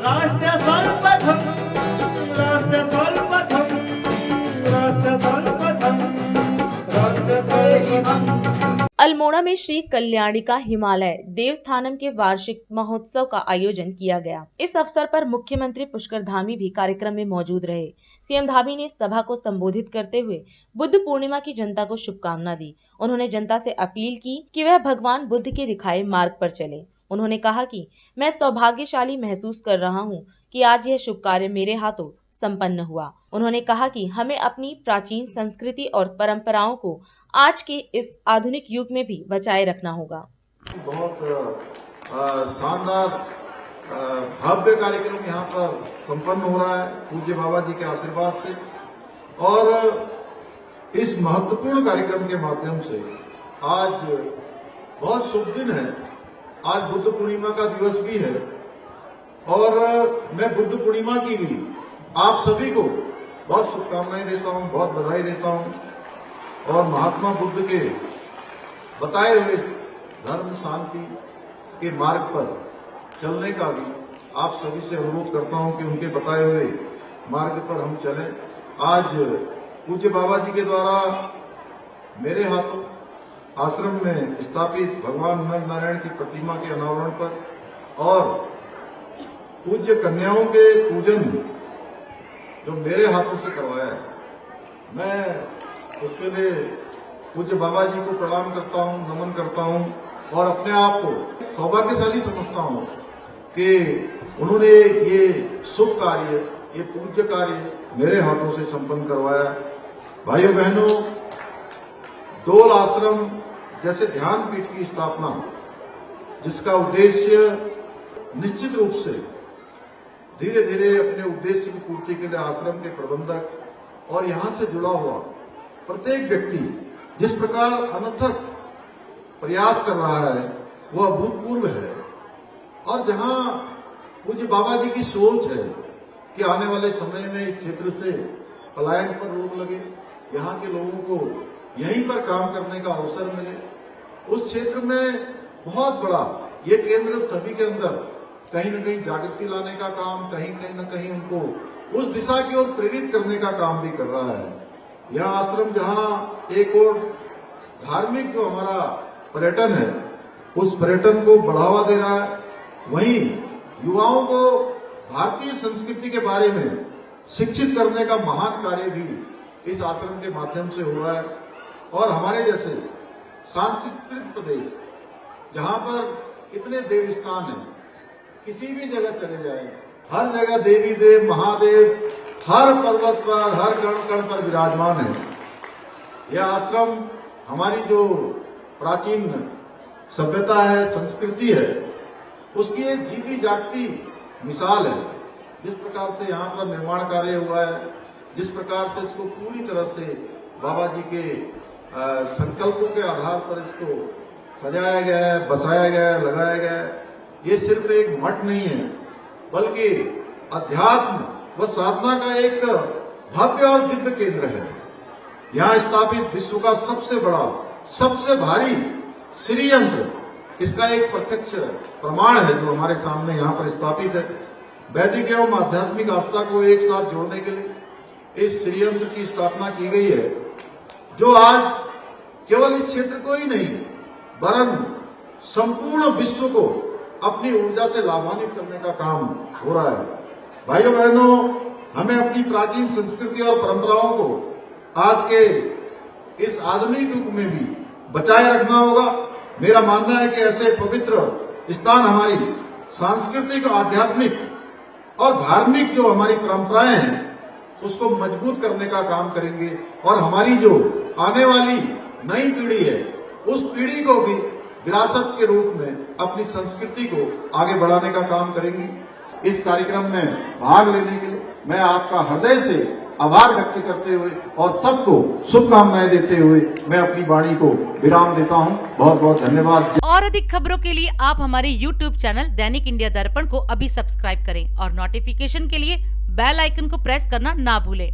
राष्ट्र सर्वप्रथम राष्ट्र सर्वप्रथम राष्ट्र सर्वप्रथम राष्ट्र सर्वप्रथम। अल्मोड़ा में श्री कल्याणिका हिमालय देवस्थानम के वार्षिक महोत्सव का आयोजन किया गया। इस अवसर पर मुख्यमंत्री पुष्कर धामी भी कार्यक्रम में मौजूद रहे। सीएम धामी ने सभा को संबोधित करते हुए बुद्ध पूर्णिमा की जनता को शुभकामना दी। उन्होंने जनता से अपील की कि वह भगवान बुद्ध के दिखाए मार्ग पर चले। उन्होंने कहा कि मैं सौभाग्यशाली महसूस कर रहा हूं कि आज यह शुभ कार्य मेरे हाथों संपन्न हुआ। उन्होंने कहा कि हमें अपनी प्राचीन संस्कृति और परंपराओं को आज के इस आधुनिक युग में भी बचाए रखना होगा। बहुत शानदार भव्य कार्यक्रम यहाँ पर संपन्न हो रहा है पूज्य बाबा जी के आशीर्वाद से, और इस महत्वपूर्ण कार्यक्रम के माध्यम से आज बहुत शुभ दिन है। आज बुद्ध पूर्णिमा का दिवस भी है और मैं बुद्ध पूर्णिमा की भी आप सभी को बहुत शुभकामनाएं देता हूं, बहुत बधाई देता हूं और महात्मा बुद्ध के बताए हुए धर्म शांति के मार्ग पर चलने का भी आप सभी से अनुरोध करता हूं कि उनके बताए हुए मार्ग पर हम चलें। आज पूज्य बाबा जी के द्वारा मेरे हाथों आश्रम में स्थापित भगवान नर नारायण की प्रतिमा के अनावरण पर और पूज्य कन्याओं के पूजन जो मेरे हाथों से करवाया है, मैं उसके लिए पूज्य बाबा जी को प्रणाम करता हूं, नमन करता हूं और अपने आप को सौभाग्यशाली समझता हूं कि उन्होंने ये शुभ कार्य, ये पूज्य कार्य मेरे हाथों से संपन्न करवाया। भाइयों बहनों, डोल आश्रम जैसे ध्यान पीठ की स्थापना, जिसका उद्देश्य निश्चित रूप से धीरे धीरे अपने उद्देश्य की पूर्ति के लिए आश्रम के प्रबंधक और यहां से जुड़ा हुआ प्रत्येक व्यक्ति जिस प्रकार अनथक प्रयास कर रहा है वह अभूतपूर्व है। और जहां पूज्य बाबा जी की सोच है कि आने वाले समय में इस क्षेत्र से पलायन पर रोक लगे, यहाँ के लोगों को यहीं पर काम करने का अवसर मिले, उस क्षेत्र में बहुत बड़ा ये केंद्र सभी के अंदर कहीं न कहीं जागृति लाने का काम, कहीं न कहीं उनको उस दिशा की ओर प्रेरित करने का काम भी कर रहा है। यह आश्रम जहां एक और धार्मिक जो हमारा पर्यटन है उस पर्यटन को बढ़ावा दे रहा है, वहीं युवाओं को भारतीय संस्कृति के बारे में शिक्षित करने का महान कार्य भी इस आश्रम के माध्यम से हो रहा है। और हमारे जैसे सांस्कृतिक प्रदेश जहां पर इतने देव स्थान हैं, किसी भी जगह चले जाएं, हर जगह देवी देव महादेव हर पर्वत पर, हर कण कण पर विराजमान है। यह आश्रम हमारी जो प्राचीन सभ्यता है, संस्कृति है, उसकी एक जीती जागती मिसाल है। जिस प्रकार से यहाँ पर निर्माण कार्य हुआ है, जिस प्रकार से इसको पूरी तरह से बाबा जी के संकल्पों के आधार पर इसको सजाया गया है, बसाया गया है, लगाया गया है, ये सिर्फ एक मठ नहीं है बल्कि अध्यात्म व साधना का एक भव्य और दिव्य केंद्र है। यहाँ स्थापित विश्व का सबसे बड़ा, सबसे भारी श्री यंत्र, इसका एक प्रत्यक्ष प्रमाण है जो हमारे सामने यहाँ पर स्थापित है। वैदिक एवं आध्यात्मिक आस्था को एक साथ जोड़ने के लिए इस श्री यंत्र की स्थापना की गई है, जो आज केवल इस क्षेत्र को ही नहीं वरन संपूर्ण विश्व को अपनी ऊर्जा से लाभान्वित करने का काम हो रहा है। भाइयों बहनों, हमें अपनी प्राचीन संस्कृति और परंपराओं को आज के इस आधुनिक युग में भी बचाए रखना होगा। मेरा मानना है कि ऐसे पवित्र स्थान हमारी सांस्कृतिक, आध्यात्मिक और धार्मिक जो हमारी परंपराएं हैं उसको मजबूत करने का काम करेंगे और हमारी जो आने वाली नई पीढ़ी है उस पीढ़ी को भी विरासत के रूप में अपनी संस्कृति को आगे बढ़ाने का काम करेंगी। इस कार्यक्रम में भाग लेने के लिए मैं आपका हृदय से आभार व्यक्त करते हुए और सबको शुभकामनाएं देते हुए मैं अपनी वाणी को विराम देता हूं। बहुत बहुत धन्यवाद। और अधिक खबरों के लिए आप हमारे YouTube चैनल दैनिक इंडिया दर्पण को अभी सब्सक्राइब करें और नोटिफिकेशन के लिए बेल आइकन को प्रेस करना ना भूलें।